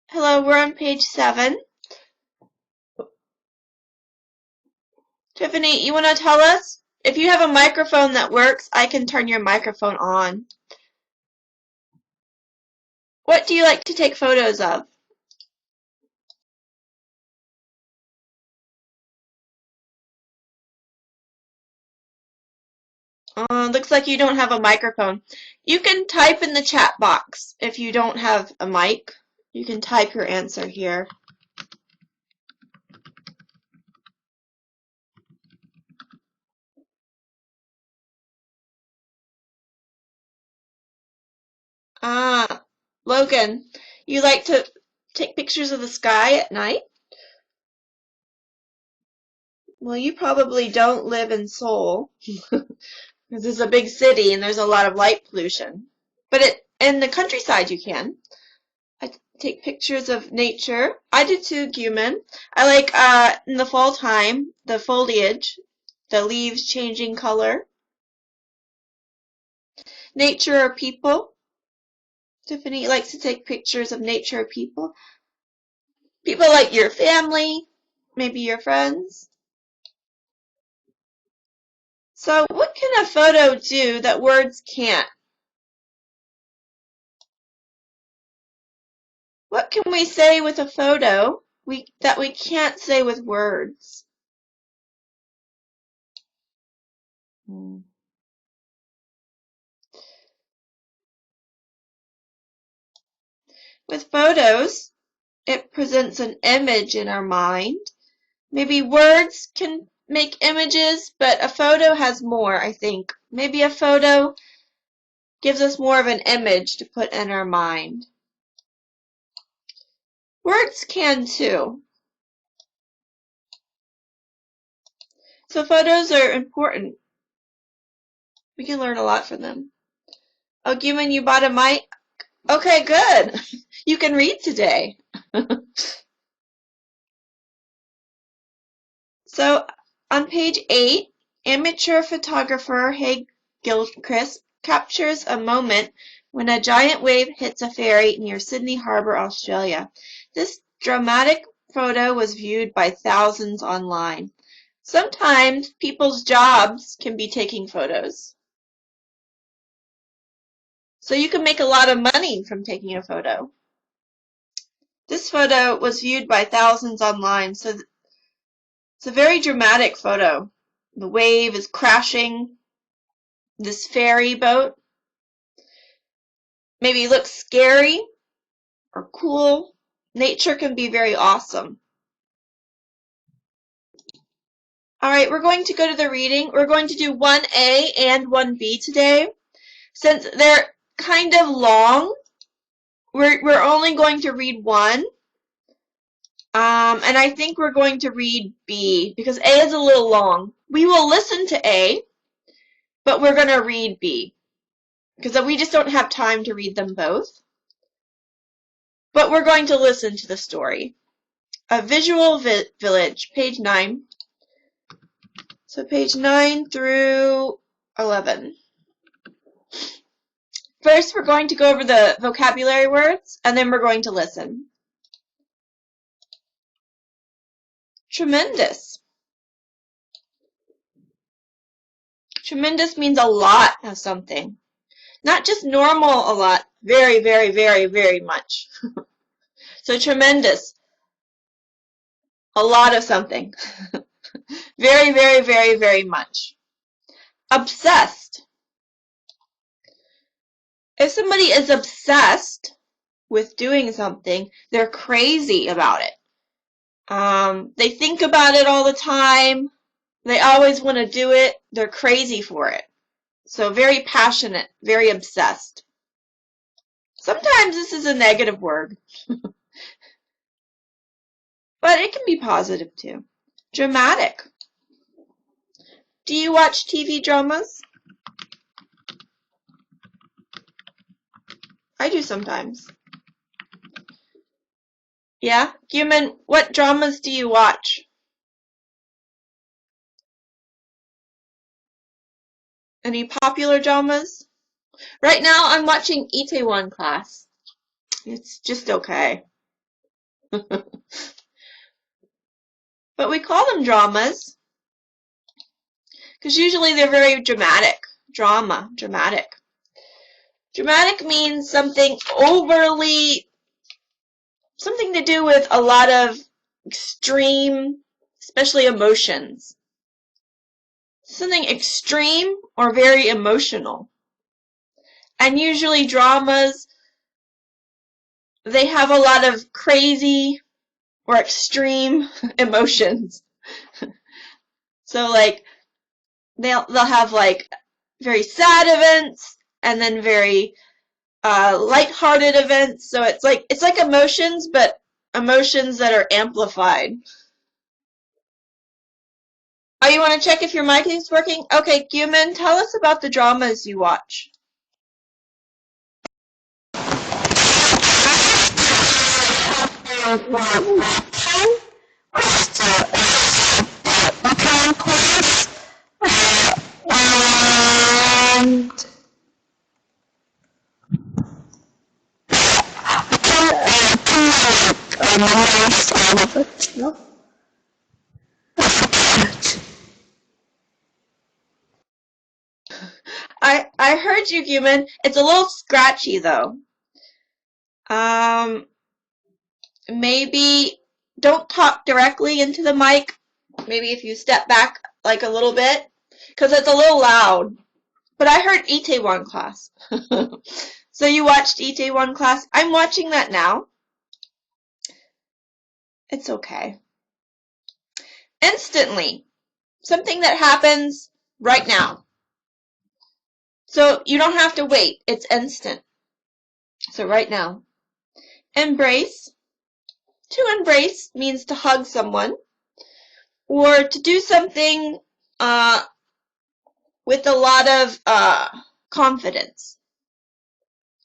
Hello, we're on page 7. Tiffany, you want to tell us? If you have a microphone that works, I can turn your microphone on. What do you like to take photos of? Looks like you don't have a microphone. You can type in the chat box if you don't have a mic. You can type your answer here. Logan, you like to take pictures of the sky at night? Well, you probably don't live in Seoul, because it's a big city and there's a lot of light pollution. But in the countryside you can. I take pictures of nature. I do too, Guman. I like in the fall time, the foliage, the leaves changing color. Nature or people? Tiffany likes to take pictures of nature or people. People like your family, maybe your friends. So what can a photo do that words can't? What can we say with a photo that we can't say with words? With photos, it presents an image in our mind. Maybe words can make images, but a photo has more, I think. Maybe a photo gives us more of an image to put in our mind. Words can too. So photos are important. We can learn a lot from them. Oh, Guman, you bought a mic? Okay, good. You can read today. So on page 8, amateur photographer Haig Gilchrist captures a moment when a giant wave hits a ferry near Sydney Harbour, Australia. This dramatic photo was viewed by thousands online. Sometimes people's jobs can be taking photos. So you can make a lot of money from taking a photo. This photo was viewed by thousands online, so it's a very dramatic photo. The wave is crashing this ferry boat. Maybe looks scary or cool. Nature can be very awesome. All right, we're going to go to the reading. We're going to do 1A and 1B today. Since they're kind of long, we're only going to read 1. And I think we're going to read B because A is a little long. We will listen to A, but we're going to read B because we just don't have time to read them both. But we're going to listen to the story. A Visual Village, page 9. So page 9 through 11. First, we're going to go over the vocabulary words, and then we're going to listen. Tremendous. Tremendous means a lot of something. Not just normal a lot, very, very, very, very much. So tremendous. A lot of something. Very, very, very, very much. Obsessed. If somebody is obsessed with doing something, they're crazy about it. They think about it all the time. They always want to do it. They're crazy for it. So very passionate, very obsessed. Sometimes this is a negative word. But it can be positive too. Dramatic. Do you watch TV dramas? I do sometimes. Yeah? Human, what dramas do you watch? Any popular dramas? Right now I'm watching Itaewon Class. It's just okay. But we call them dramas because usually they're very dramatic. Dramatic. Dramatic means something something to do with a lot of extreme, especially emotions. Something extreme or very emotional. And usually dramas, they have a lot of crazy or extreme emotions. So like they'll have like very sad events and then very lighthearted events. So it's like emotions, but emotions that are amplified. Oh, you want to check if your mic is working? Okay, Gyumin, tell us about the dramas you watch. I heard you, Gyumin. It's a little scratchy though. Maybe don't talk directly into the mic. Maybe if you step back like a little bit, because it's a little loud. But I heard Itaewon Class. So you watched Itaewon Class? I'm watching that now. It's okay. Instantly. Something that happens right now. So you don't have to wait. It's instant. So right now. Embrace. To embrace means to hug someone or to do something with a lot of confidence.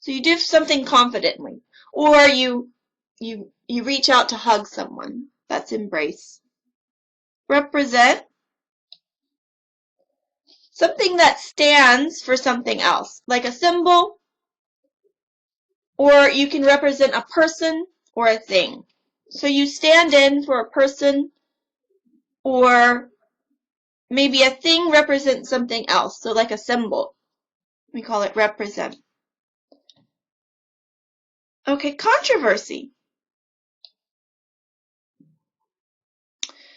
So you do something confidently, or you reach out to hug someone. That's embrace. Represent. Something that stands for something else, like a symbol, or you can represent a person or a thing. So you stand in for a person, or maybe a thing represents something else. So like a symbol. We call it represent. Okay, controversy.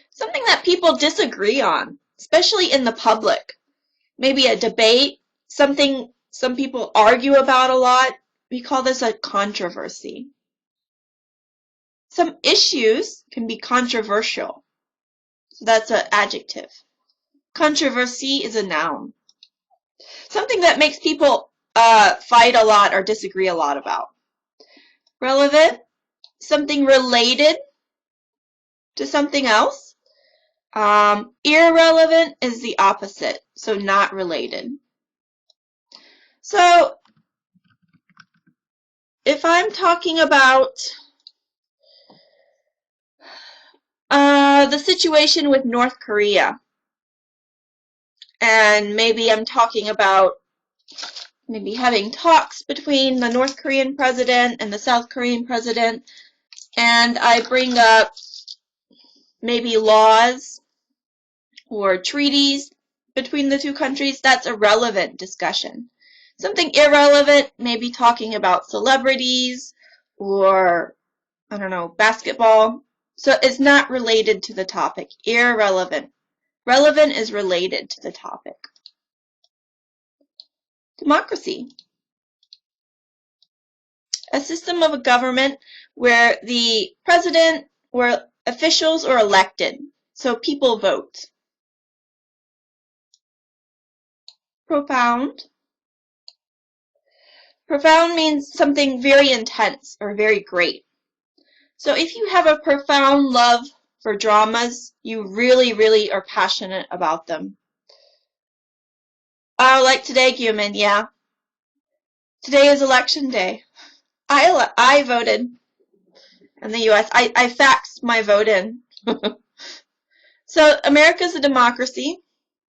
Something that people disagree on, especially in the public. Maybe a debate, something some people argue about a lot. We call this a controversy. Some issues can be controversial. So that's an adjective. Controversy is a noun. Something that makes people fight a lot or disagree a lot about. Relevant, something related to something else. Irrelevant is the opposite, so not related. So if I'm talking about the situation with North Korea, and maybe I'm talking about maybe having talks between the North Korean president and the South Korean president, and I bring up maybe laws or treaties between the two countries, that's a relevant discussion. Something irrelevant, maybe talking about celebrities or, I don't know, basketball. So it's not related to the topic. Irrelevant. Relevant is related to the topic. Democracy. A system of a government where the president or officials are elected. So people vote. Profound. Profound means something very intense or very great. So if you have a profound love for dramas, you really, really are passionate about them. Oh, like today, Gyumin, yeah. Today is election day. I voted. in the US. I faxed my vote in. So America's a democracy.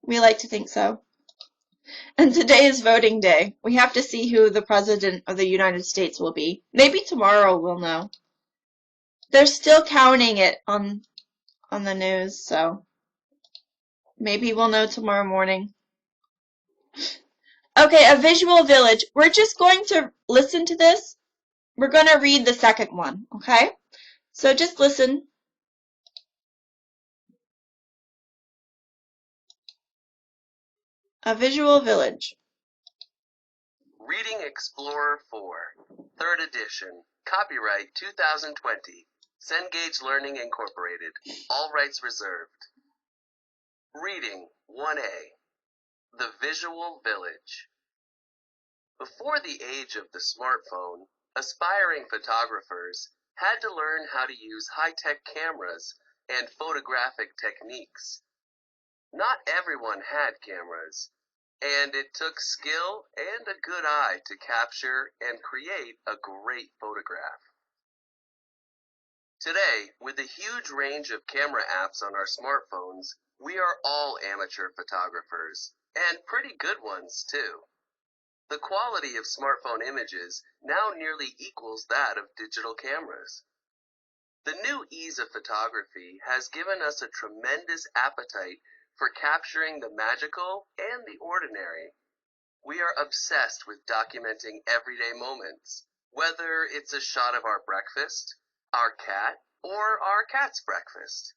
We like to think so. And today is voting day. We have to see who the president of the United States will be. Maybe tomorrow we'll know. They're still counting it on the news, so maybe we'll know tomorrow morning. Okay, a visual village. We're just going to listen to this. We're going to read the second one, okay? So just listen. A visual village. Reading Explorer 4, 3rd edition, copyright 2020, Cengage Learning Incorporated, all rights reserved. Reading 1A, The Visual Village. Before the age of the smartphone, aspiring photographers had to learn how to use high-tech cameras and photographic techniques. Not everyone had cameras, and it took skill and a good eye to capture and create a great photograph. Today, with a huge range of camera apps on our smartphones, we are all amateur photographers, and pretty good ones too. The quality of smartphone images now nearly equals that of digital cameras. The new ease of photography has given us a tremendous appetite for capturing the magical and the ordinary. We are obsessed with documenting everyday moments, whether it's a shot of our breakfast, our cat, or our cat's breakfast.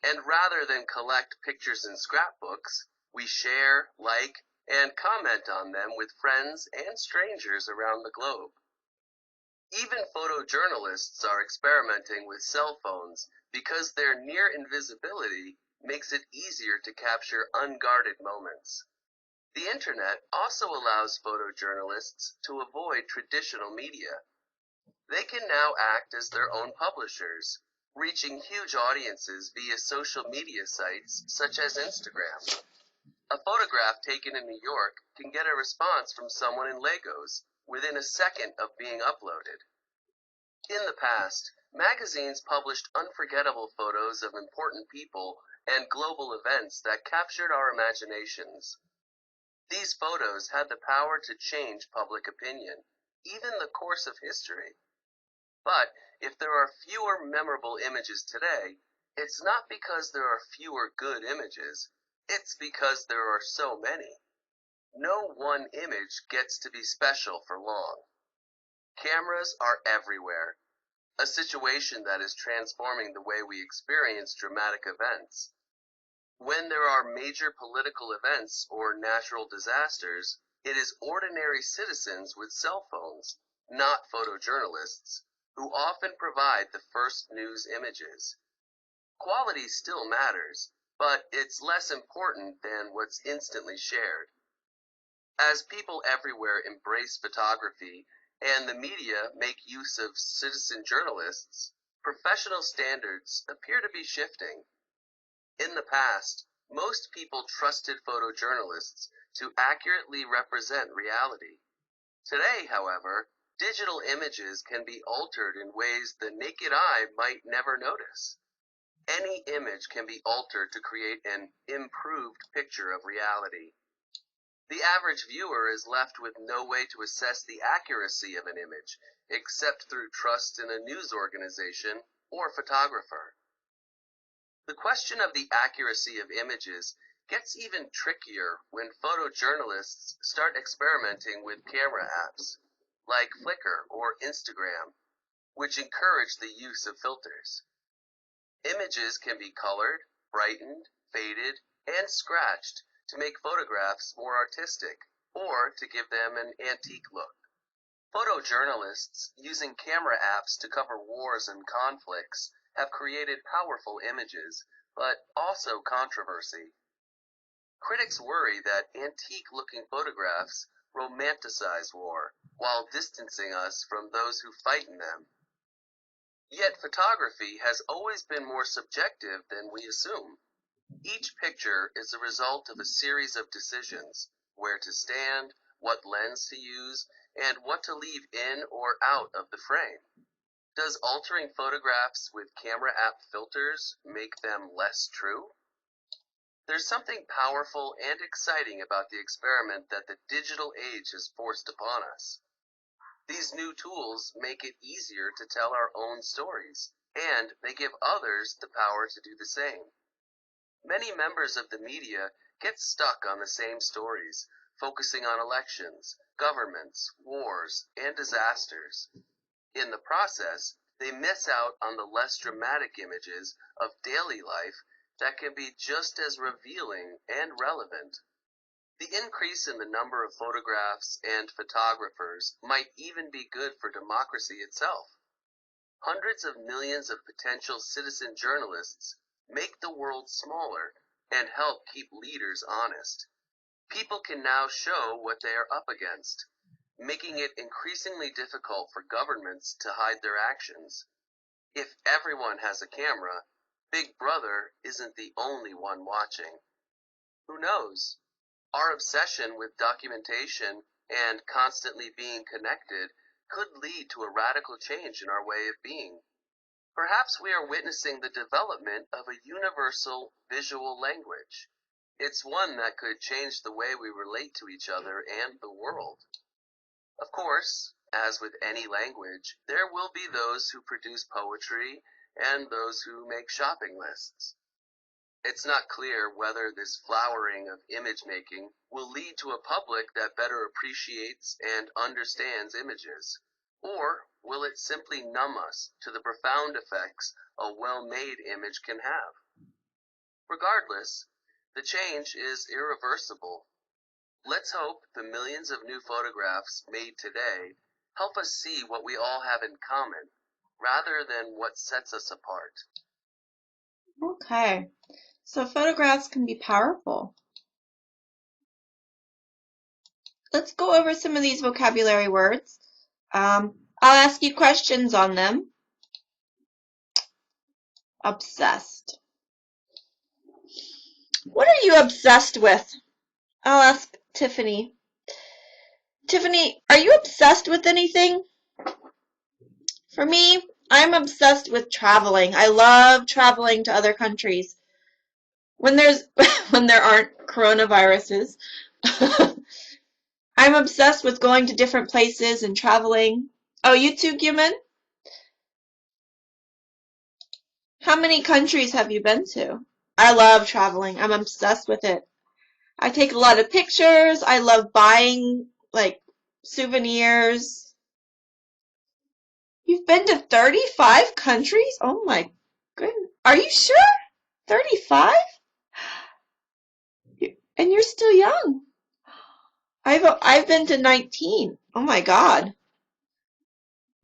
And rather than collect pictures in scrapbooks, we share, like, and comment on them with friends and strangers around the globe. Even photojournalists are experimenting with cell phones because their near invisibility makes it easier to capture unguarded moments. The internet also allows photojournalists to avoid traditional media. They can now act as their own publishers, reaching huge audiences via social media sites such as Instagram. A photograph taken in New York can get a response from someone in Lagos within a second of being uploaded. In the past, magazines published unforgettable photos of important people and global events that captured our imaginations. These photos had the power to change public opinion, even the course of history. But if there are fewer memorable images today, it's not because there are fewer good images, it's because there are so many. No one image gets to be special for long. Cameras are everywhere, a situation that is transforming the way we experience dramatic events. When there are major political events or natural disasters, it is ordinary citizens with cell phones, not photojournalists, who often provide the first news images. Quality still matters, but it's less important than what's instantly shared. As people everywhere embrace photography and the media make use of citizen journalists, professional standards appear to be shifting. In the past, most people trusted photojournalists to accurately represent reality. Today, however, digital images can be altered in ways the naked eye might never notice. Any image can be altered to create an improved picture of reality. The average viewer is left with no way to assess the accuracy of an image, except through trust in a news organization or photographer. The question of the accuracy of images gets even trickier when photojournalists start experimenting with camera apps, like Flickr or Instagram, which encourage the use of filters. Images can be colored, brightened, faded, and scratched to make photographs more artistic, or to give them an antique look. Photojournalists, using camera apps to cover wars and conflicts, have created powerful images, but also controversy. Critics worry that antique-looking photographs romanticize war, while distancing us from those who fight in them. Yet photography has always been more subjective than we assume. Each picture is a result of a series of decisions: where to stand, what lens to use, and what to leave in or out of the frame. Does altering photographs with camera app filters make them less true? There's something powerful and exciting about the experiment that the digital age has forced upon us. These new tools make it easier to tell our own stories, and they give others the power to do the same. Many members of the media get stuck on the same stories, focusing on elections, governments, wars, and disasters. In the process, they miss out on the less dramatic images of daily life that can be just as revealing and relevant. The increase in the number of photographs and photographers might even be good for democracy itself. Hundreds of millions of potential citizen journalists make the world smaller and help keep leaders honest. People can now show what they are up against, making it increasingly difficult for governments to hide their actions. If everyone has a camera, Big Brother isn't the only one watching. Who knows? Our obsession with documentation and constantly being connected could lead to a radical change in our way of being. Perhaps we are witnessing the development of a universal visual language. It's one that could change the way we relate to each other and the world. Of course, as with any language, there will be those who produce poetry and those who make shopping lists. It's not clear whether this flowering of image making will lead to a public that better appreciates and understands images, or will it simply numb us to the profound effects a well-made image can have? Regardless, the change is irreversible. Let's hope the millions of new photographs made today help us see what we all have in common, rather than what sets us apart. Okay, so photographs can be powerful. Let's go over some of these vocabulary words. I'll ask you questions on them. Obsessed. What are you obsessed with? I'll ask Tiffany. Tiffany, are you obsessed with anything? For me, I'm obsessed with traveling. I love traveling to other countries. When there aren't coronaviruses. I'm obsessed with going to different places and traveling. Oh, you too, Gyumin? How many countries have you been to? I love traveling. I'm obsessed with it. I take a lot of pictures. I love buying, like, souvenirs. You've been to 35 countries? Oh my goodness. Are you sure? 35? And you're still young. I've been to 19. Oh my God.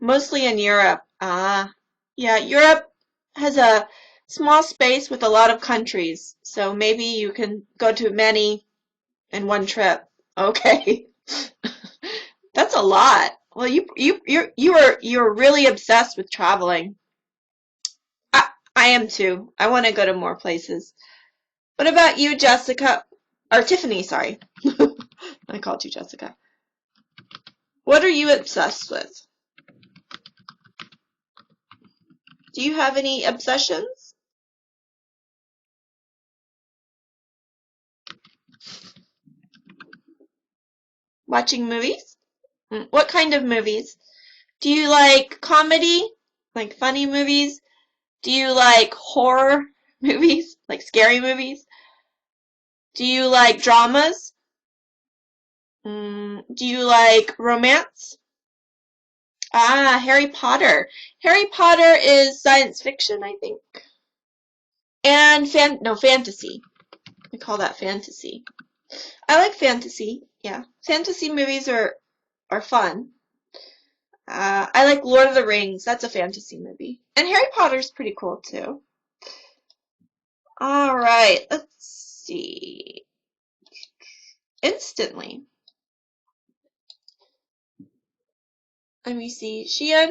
Mostly in Europe. Yeah, Europe has a small space with a lot of countries, so maybe you can go to many in one trip. Okay. That's a lot. Well, you're really obsessed with traveling. I am too. I want to go to more places. What about you, Jessica? Or Tiffany, sorry. I called you Jessica. What are you obsessed with? Do you have any obsessions? Watching movies? What kind of movies? Do you like comedy? Like funny movies? Do you like horror movies? Like scary movies? Do you like dramas? Do you like romance? Harry Potter. Harry Potter is science fiction, I think. And fantasy. We call that fantasy. I like fantasy. Yeah. Fantasy movies are fun. I like Lord of the Rings. That's a fantasy movie. And Harry Potter's pretty cool too. All right, let's see. Instantly. Let me see. Xian,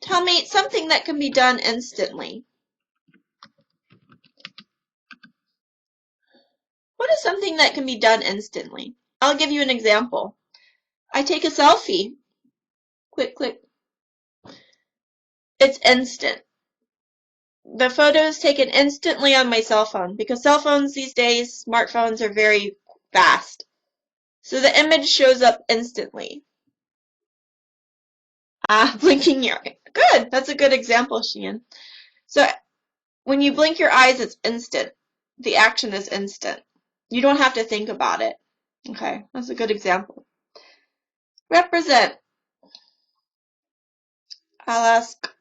tell me something that can be done instantly. What is something that can be done instantly? I'll give you an example. I take a selfie. Click, click. It's instant. The photo is taken instantly on my cell phone because cell phones these days, smartphones, are very fast. So the image shows up instantly. Blinking your eye. Good. That's a good example, Sheehan. So when you blink your eyes, it's instant. The action is instant. You don't have to think about it. Okay, that's a good example. Represent. I'll ask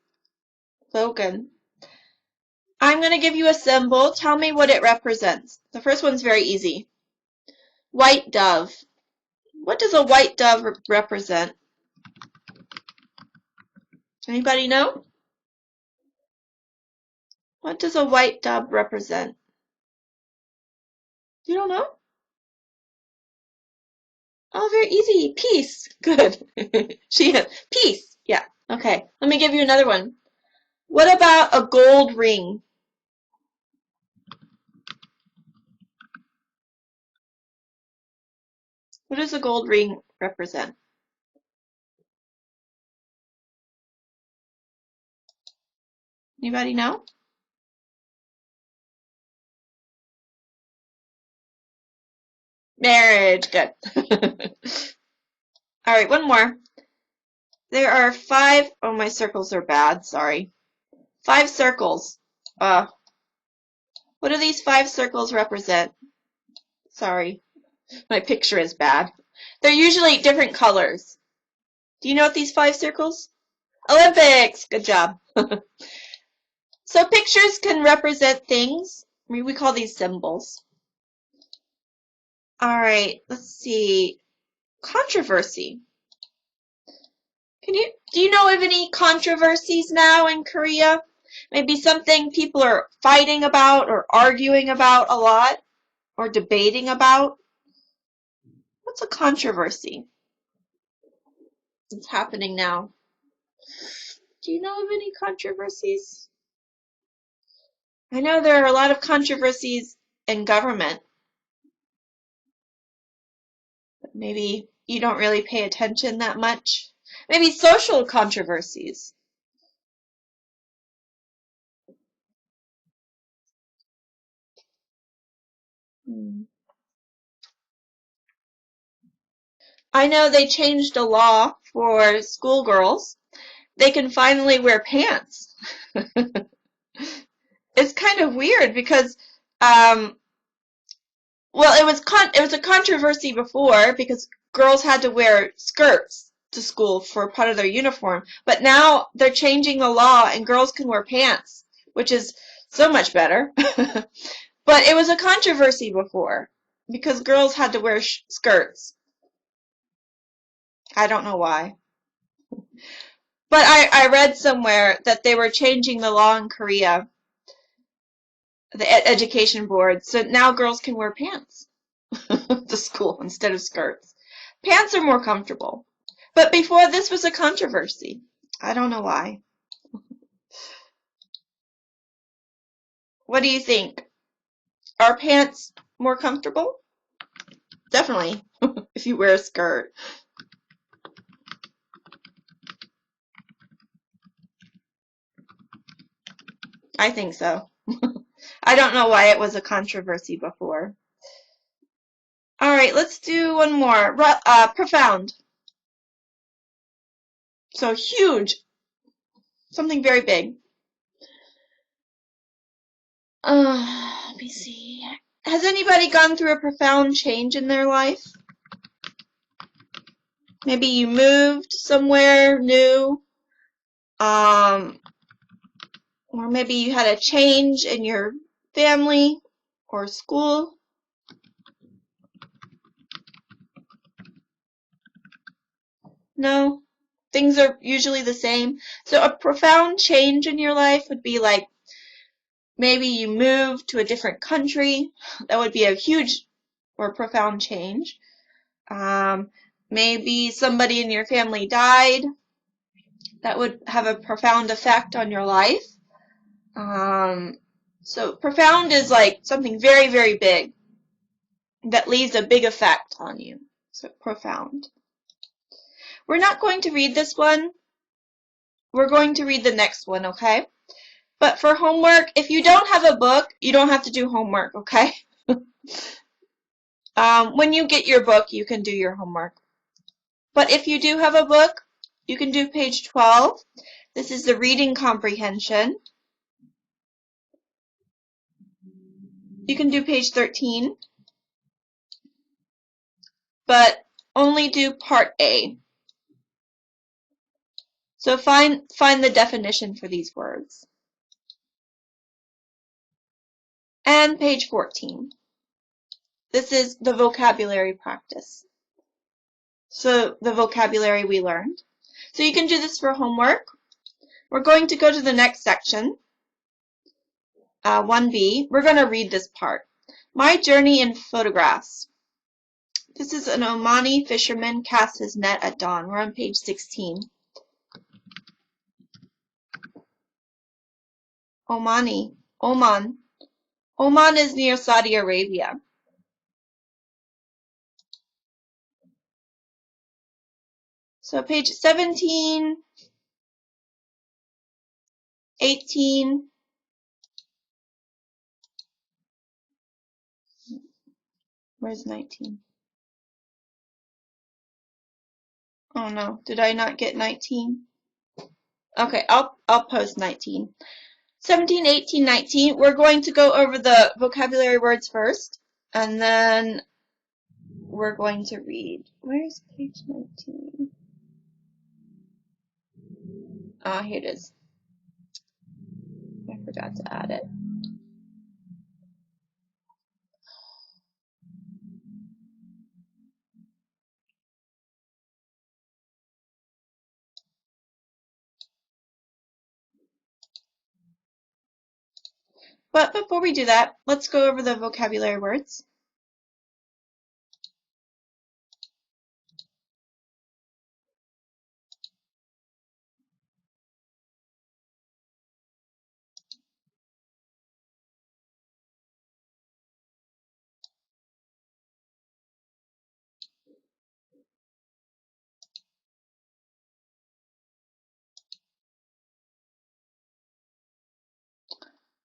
Logan. I'm going to give you a symbol. Tell me what it represents. The first one's very easy. White dove. What does a white dove represent? Anybody know? What does a white dove represent? You don't know? Oh, very easy. Peace. Good. Peace. Yeah. Okay. Let me give you another one. What about a gold ring? What does a gold ring represent? Anybody know? Marriage. Good. All right, one more. There are 5. Oh, my circles are bad. Sorry. 5 circles. What do these 5 circles represent? Sorry. My picture is bad. They're usually different colors. Do you know what these 5 circles? Olympics! Good job. So pictures can represent things. We call these symbols. All right, let's see. Controversy. Do you know of any controversies now in Korea? Maybe something people are fighting about or arguing about a lot or debating about? What's a controversy? It's happening now. Do you know of any controversies? I know there are a lot of controversies in government. But maybe you don't really pay attention that much. Maybe social controversies. I know they changed a law for schoolgirls. They can finally wear pants. It's kind of weird because, well, it was a controversy before because girls had to wear skirts to school for part of their uniform. But now they're changing the law and girls can wear pants, which is so much better. But it was a controversy before because girls had to wear skirts. I don't know why. But I read somewhere that they were changing the law in Korea, the education board, so now girls can wear pants to school instead of skirts. Pants are more comfortable. But before this was a controversy. I don't know why. What do you think? Are pants more comfortable? Definitely, if you wear a skirt. I think so. I don't know why it was a controversy before. All right, let's do one more. Profound. So huge. Something very big. Let me see. Has anybody gone through a profound change in their life? Maybe you moved somewhere new. Or maybe you had a change in your family or school. No? Things are usually the same. So a profound change in your life would be like maybe you moved to a different country. That would be a huge or profound change. Maybe somebody in your family died. That would have a profound effect on your life. So profound is like something very, very big that leaves a big effect on you. So profound. We're not going to read this one. we're going to read the next one, okay? But for homework, if you don't have a book, you don't have to do homework, okay? When you get your book, you can do your homework. But if you do have a book, you can do page 12. This is the reading comprehension. You can do page 13, but only do part A. So find the definition for these words. And page 14. This is the vocabulary practice. So the vocabulary we learned. So you can do this for homework. We're going to go to the next section, 1B. We're going to read this part. My journey in photographs. This is an Omani fisherman casts his net at dawn. We're on page 16. Oman. Oman is near Saudi Arabia. So page 17, 18, where's 19? Oh no, did I not get 19? Okay, I'll post 19. 17, 18, 19, we're going to go over the vocabulary words first, and then we're going to read. Where's page 19? Ah, here it is. I forgot to add it. But before we do that, let's go over the vocabulary words.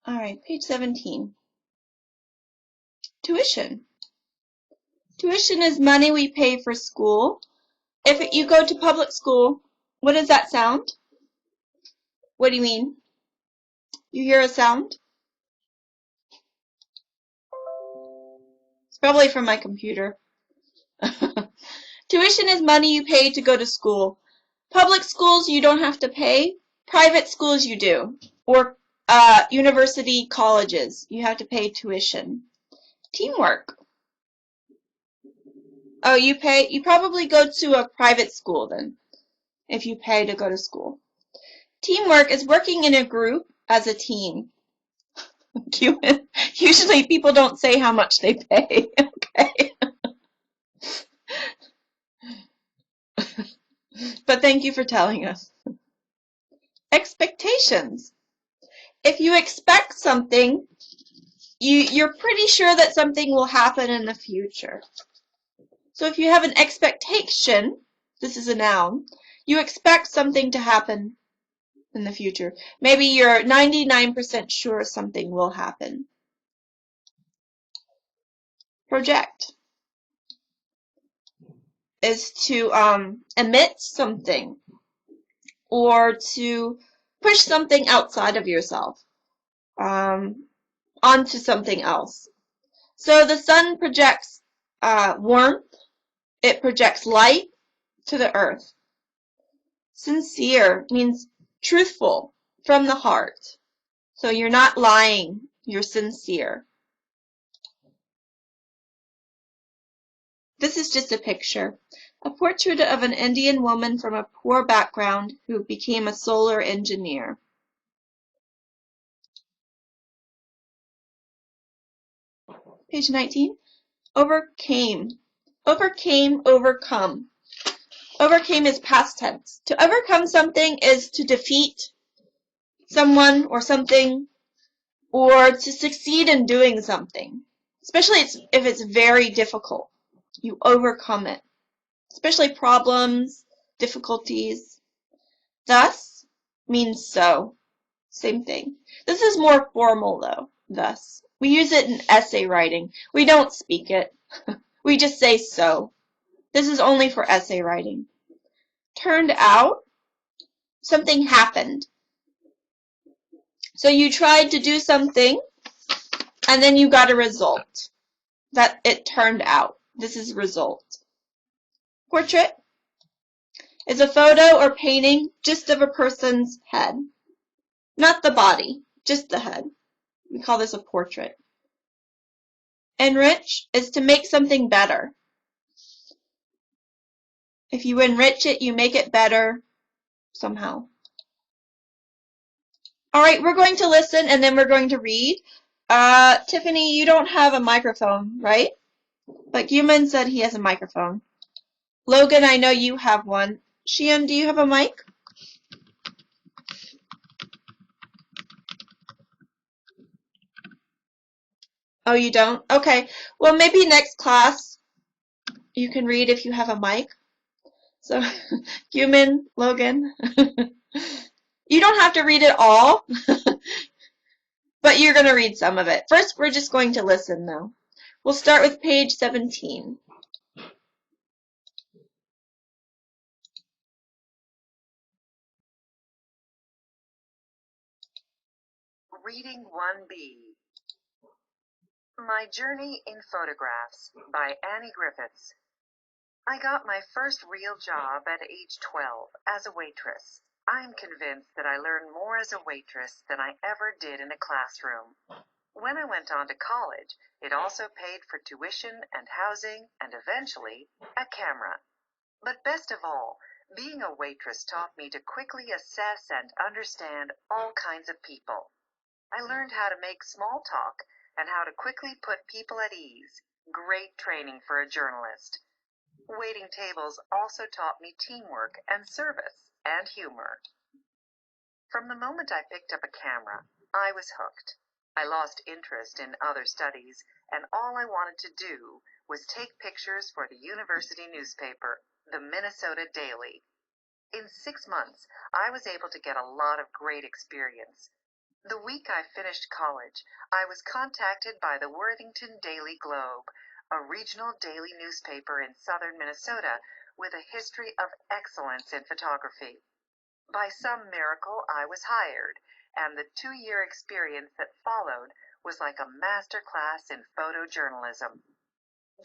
All right, page 17. Tuition. Tuition is money we pay for school. If you go to public school, what does that sound? What do you mean? You hear a sound? It's probably from my computer. Tuition is money you pay to go to school. Public schools you don't have to pay. Private schools you do. Or university colleges, you have to pay tuition. Teamwork. Oh, you probably go to a private school then, if you pay to go to school. Teamwork is working in a group as a team. Usually people don't say how much they pay, okay? But thank you for telling us. Expectations. If you expect something, you're pretty sure that something will happen in the future. So if you have an expectation, this is a noun, you expect something to happen in the future. Maybe you're 99% sure something will happen. Project is to emit something or to push something outside of yourself onto something else. So the sun projects warmth. It projects light to the earth. Sincere means truthful, from the heart. So you're not lying, you're sincere. This is just a picture. A portrait of an Indian woman from a poor background who became a solar engineer. Page 19. Overcame. Overcame, overcome. Overcame is past tense. To overcome something is to defeat someone or something, or to succeed in doing something. Especially if it's very difficult. You overcome it. Especially problems, difficulties. Thus, means so. Same thing. This is more formal though, thus. We use it in essay writing. We don't speak it. We just say so. This is only for essay writing. Turned out, something happened. So you tried to do something, and then you got a result. That it turned out. This is result. Portrait is a photo or painting just of a person's head. Not the body, just the head. We call this a portrait. Enrich is to make something better. If you enrich it, you make it better somehow. All right, we're going to listen and then we're going to read. Tiffany, you don't have a microphone, right? But Guman said he has a microphone. Logan, I know you have one. Sheehan, do you have a mic? Oh, you don't? Okay. Well, maybe next class you can read if you have a mic. So, Guman, Logan. You don't have to read it all, but you're going to read some of it. First, we're just going to listen, though. We'll start with page 17. Reading 1B. My Journey in Photographs by Annie Griffiths. I got my first real job at age 12 as a waitress. I'm convinced that I learned more as a waitress than I ever did in a classroom. When I went on to college, it also paid for tuition and housing and eventually a camera. But best of all, being a waitress taught me to quickly assess and understand all kinds of people. I learned how to make small talk and how to quickly put people at ease. Great training for a journalist. Waiting tables also taught me teamwork and service and humor. From the moment I picked up a camera, I was hooked. I lost interest in other studies, and all I wanted to do was take pictures for the university newspaper, the Minnesota Daily. In 6 months, I was able to get a lot of great experience. The week I finished college, I was contacted by the Worthington Daily Globe, a regional daily newspaper in southern Minnesota with a history of excellence in photography. By some miracle, I was hired, and the 2-year experience that followed was like a master class in photojournalism.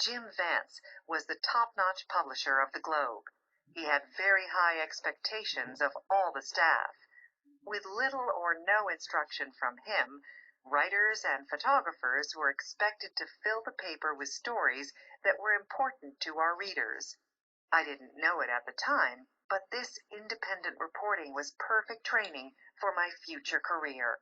Jim Vance was the top-notch publisher of the Globe. He had very high expectations of all the staff. With little or no instruction from him, writers and photographers were expected to fill the paper with stories that were important to our readers. I didn't know it at the time, but this independent reporting was perfect training for my future career.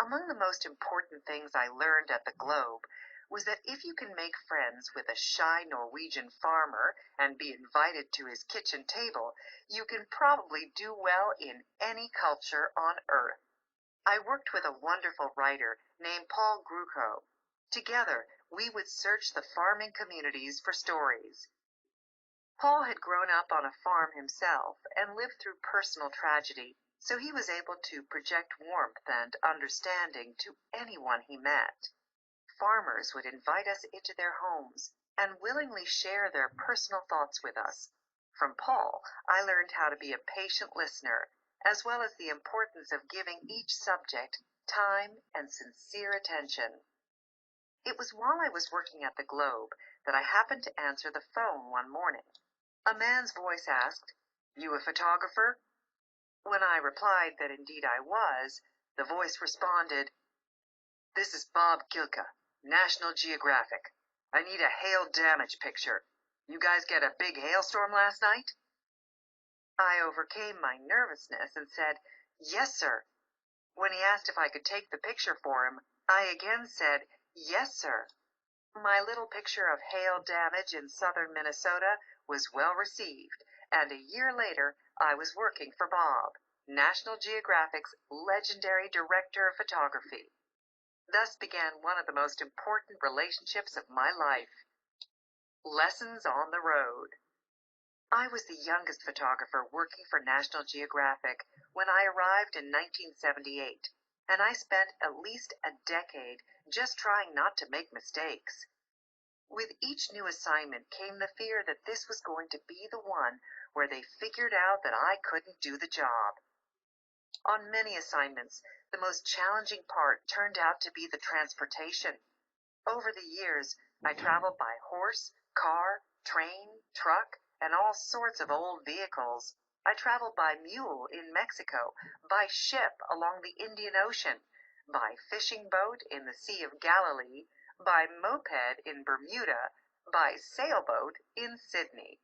Among the most important things I learned at the Globe was that if you can make friends with a shy Norwegian farmer and be invited to his kitchen table, you can probably do well in any culture on earth. I worked with a wonderful writer named Paul Grucho. Together, we would search the farming communities for stories. Paul had grown up on a farm himself and lived through personal tragedy, so he was able to project warmth and understanding to anyone he met. Farmers would invite us into their homes and willingly share their personal thoughts with us. From Paul, I learned how to be a patient listener, as well as the importance of giving each subject time and sincere attention. It was while I was working at the Globe that I happened to answer the phone one morning. A man's voice asked, "You a photographer?" When I replied that indeed I was, the voice responded, "This is Bob Gilka, National Geographic. I need a hail damage picture. You guys get a big hailstorm last night?" I overcame my nervousness and said, "Yes, sir." When he asked if I could take the picture for him, I again said, "Yes, sir." My little picture of hail damage in southern Minnesota was well received, and a year later I was working for Bob, National Geographic's legendary director of photography. Thus began one of the most important relationships of my life. Lessons on the road. I was the youngest photographer working for National Geographic when I arrived in 1978, and I spent at least a decade just trying not to make mistakes. With each new assignment came the fear that this was going to be the one where they figured out that I couldn't do the job. On many assignments, the most challenging part turned out to be the transportation. Over the years, I traveled by horse, car, train, truck, and all sorts of old vehicles. I traveled by mule in Mexico, by ship along the Indian Ocean, by fishing boat in the Sea of Galilee, by moped in Bermuda, by sailboat in Sydney.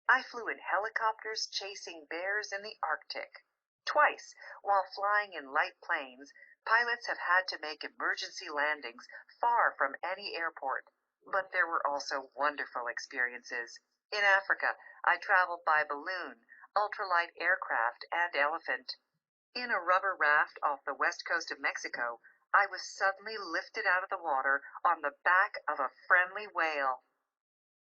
I flew in helicopters chasing bears in the Arctic. Twice, while flying in light planes, pilots have had to make emergency landings far from any airport. But there were also wonderful experiences. In Africa, I traveled by balloon, ultralight aircraft, and elephant. In a rubber raft off the west coast of Mexico, I was suddenly lifted out of the water on the back of a friendly whale.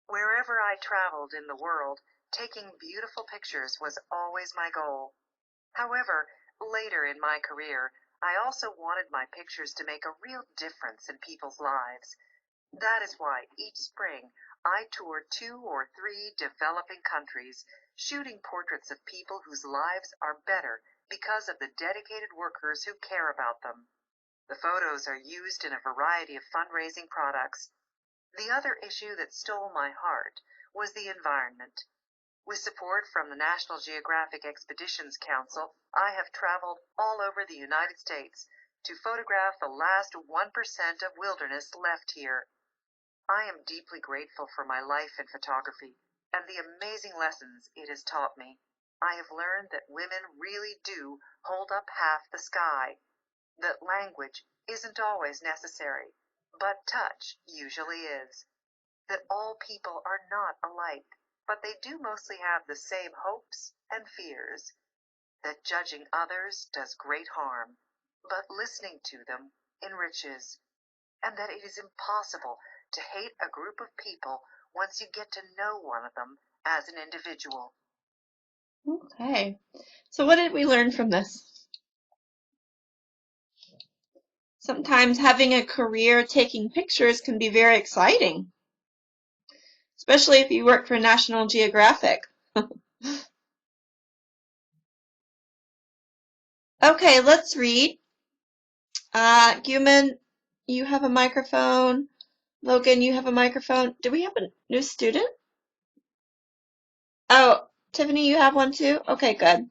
Wherever I traveled in the world, taking beautiful pictures was always my goal. However, later in my career, I also wanted my pictures to make a real difference in people's lives. That is why each spring I tour 2 or 3 developing countries, shooting portraits of people whose lives are better because of the dedicated workers who care about them. The photos are used in a variety of fundraising products. The other issue that stole my heart was the environment. With support from the National Geographic Expeditions Council, I have traveled all over the United States to photograph the last 1% of wilderness left here. I am deeply grateful for my life in photography and the amazing lessons it has taught me. I have learned that women really do hold up half the sky, that language isn't always necessary, but touch usually is, that all people are not alike, but they do mostly have the same hopes and fears, that judging others does great harm, but listening to them enriches, and that it is impossible to hate a group of people once you get to know one of them as an individual. Okay. So what did we learn from this? Sometimes having a career taking pictures can be very exciting, especially if you work for National Geographic. Okay, let's read. Guman, you have a microphone. Logan, you have a microphone. Do we have a new student? Oh, Tiffany, you have one too? Okay, good.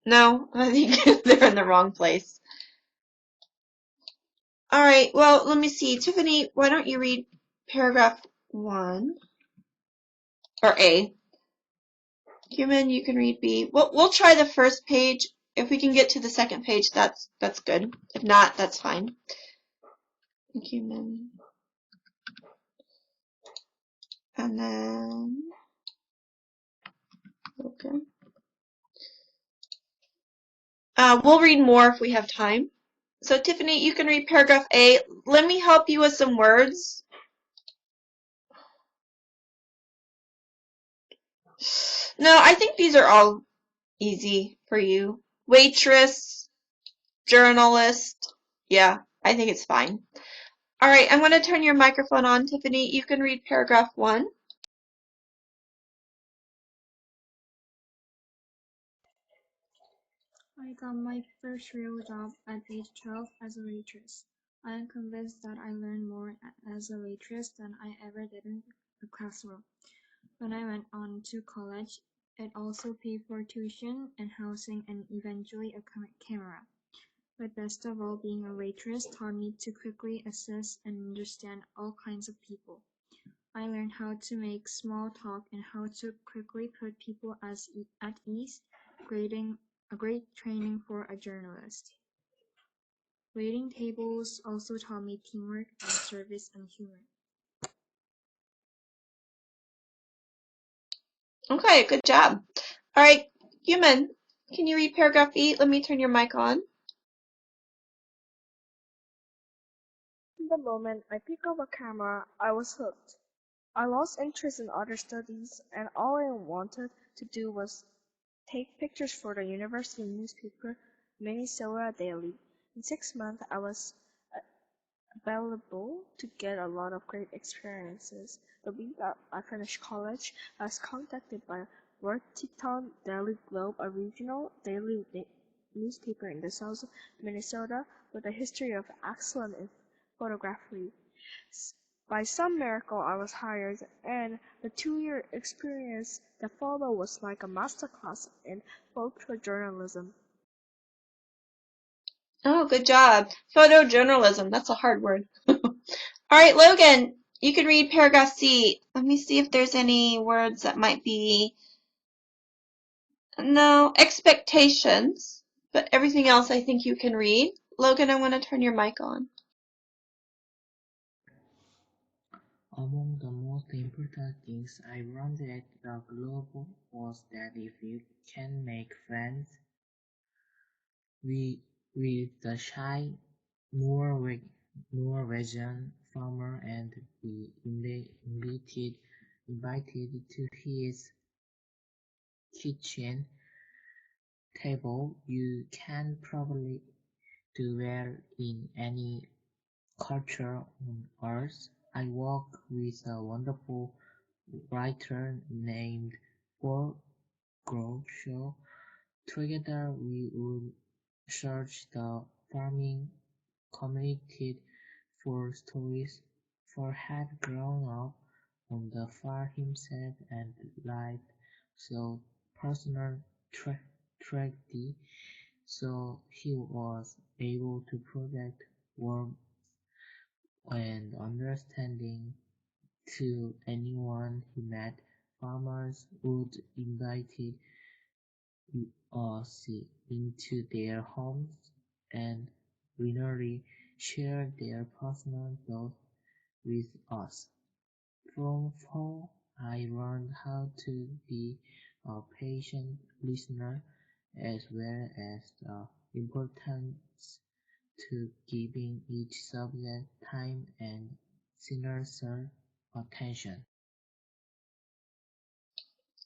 No, I think they're in the wrong place. All right, well, let me see. Tiffany, why don't you read paragraph 1? Or A. Human, you can read B. We'll try the first page. If we can get to the second page, that's good. If not, that's fine. Human. And then okay. We'll read more if we have time. So Tiffany, you can read paragraph A. Let me help you with some words. No, I think these are all easy for you. Waitress, journalist. Yeah, I think it's fine. All right, I'm going to turn your microphone on, Tiffany. You can read paragraph 1. I got my first real job at age 12 as a waitress. I am convinced that I learned more as a waitress than I ever did in a classroom. When I went on to college, it also paid for tuition and housing and eventually a camera. But best of all, being a waitress taught me to quickly assess and understand all kinds of people. I learned how to make small talk and how to quickly put people at ease, a great training for a journalist. Waiting tables also taught me teamwork and service and humor. Okay, good job. All right, Human, can you read paragraph 8? Let me turn your mic on. The moment I picked up a camera, I was hooked. I lost interest in other studies, and all I wanted to do was take pictures for the university newspaper, Minnesota Daily. In 6 months, I was available to get a lot of great experiences. The week I finished college, I was contacted by Worthington Daily Globe, a regional daily newspaper in the south of Minnesota with a history of excellence in photography. By some miracle, I was hired, and the 2-year experience that followed was like a masterclass in photojournalism. Oh, good job. Photojournalism. That's a hard word. All right, Logan, you can read paragraph C. Let me see if there's any words that might be... No, expectations. But everything else I think you can read. Logan, I want to turn your mic on. Among the most important things I learned at the Globe was that if you can make friends with the shy Norwegian farmer and be invited to his kitchen table, you can probably do well in any culture on earth. I work with a wonderful writer named Paul Grow. Together we would search the farming community for stories. For had grown up on the farm himself and lived so personal tragedy, so he was able to project warmth and understanding to anyone he met. Farmers would invite us into their homes and literally share their personal thoughts with us. From Paul, I learned how to be a patient listener as well as the importance to giving each subject time and sincere attention.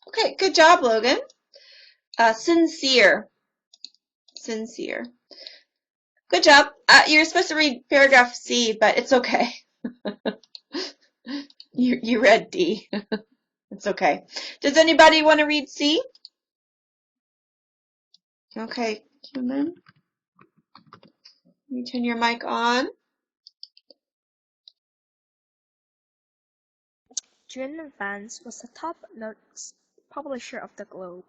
Okay, good job, Logan. Sincere. Sincere. Good job. You're supposed to read paragraph C, but it's okay. You read D. It's okay. Does anybody want to read C? Okay, Human. You turn your mic on. Jim Vance was the top-notch publisher of the Globe.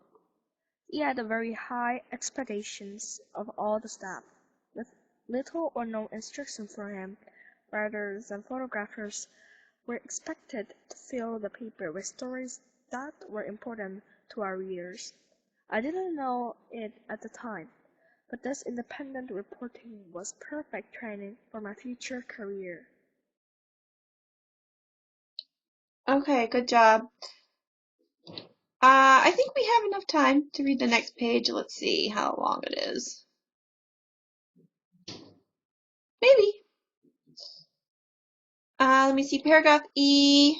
He had very high expectations of all the staff, with little or no instruction for him. Writers and photographers were expected to fill the paper with stories that were important to our readers. I didn't know it at the time, but this independent reporting was perfect training for my future career. Okay, good job. I think we have enough time to read the next page. Let's see how long it is. Maybe. Let me see. Paragraph E.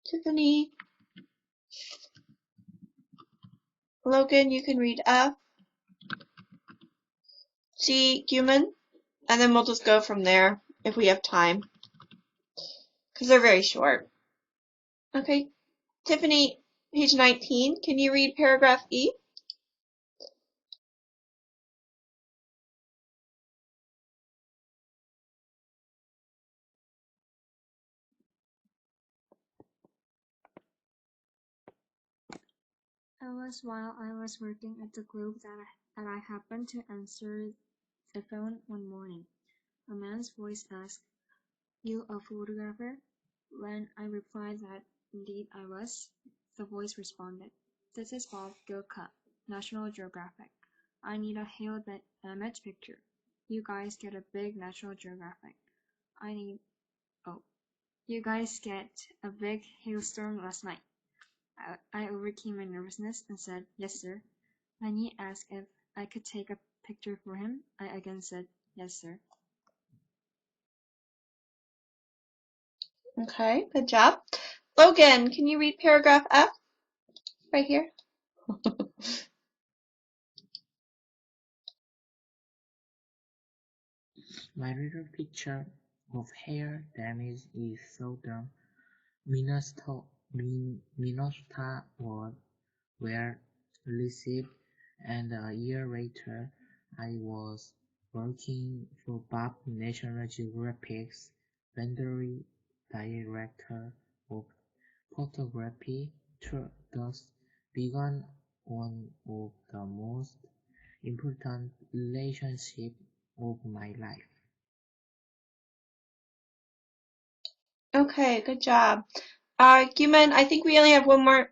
Tiffany. Logan, you can read F. G. Human. And then we'll just go from there if we have time. Because they're very short. Okay. Tiffany, page 19. Can you read paragraph E? It was while I was working at the Globe that I happened to answer the phone one morning. A man's voice asked, "You a photographer?" When I replied that indeed I was, the voice responded, "This is Bob Gilka, National Geographic. I need a hail image picture. You guys get a big National Geographic. You guys get a big hailstorm last night." I overcame my nervousness and said, "Yes, sir." When he asked if I could take a picture for him, I again said, "Yes, sir." Okay, good job. Logan, can you read paragraph F right here? My little picture of hair damage is Southern Minnesota was well received, and a year later I was working for Bob National Geographic's legendary director of photography, thus began one of the most important relationships of my life. Okay, good job. Guman, I think we only have one more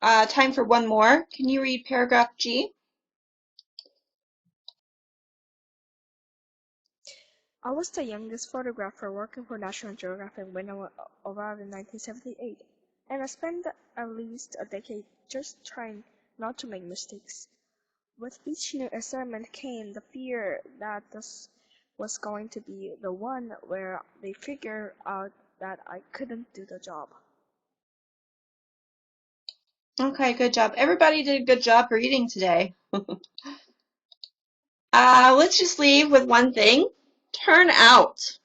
time for one more. Can you read paragraph G? I was the youngest photographer working for National Geographic when I arrived in 1978, and I spent at least a decade just trying not to make mistakes. With each new assignment came the fear that this was going to be the one where they figured out that I couldn't do the job. Okay, good job. Everybody did a good job reading today. Let's just leave with one thing. Turn out.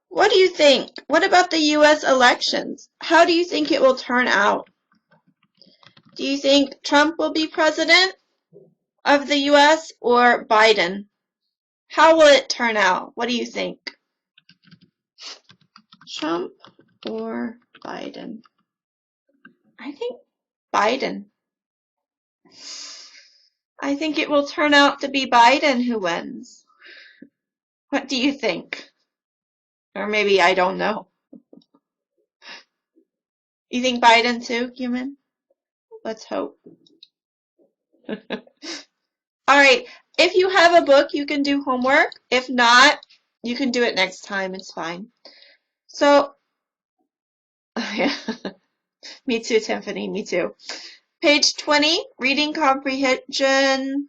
What do you think? What about the U.S. elections? How do you think it will turn out? Do you think Trump will be president of the U.S. or Biden? How will it turn out? What do you think? Trump or Biden? I think Biden. I think it will turn out to be Biden who wins. What do you think? Or maybe I don't know. You think Biden too, Human? Let's hope. Alright, if you have a book, you can do homework. If not, you can do it next time. It's fine. So, yeah. Me too, Tiffany. Me too. Page 20, reading comprehension.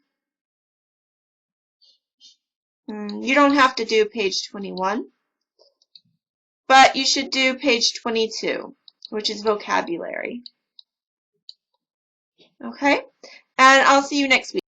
You don't have to do page 21, but you should do page 22, which is vocabulary. Okay? And I'll see you next week.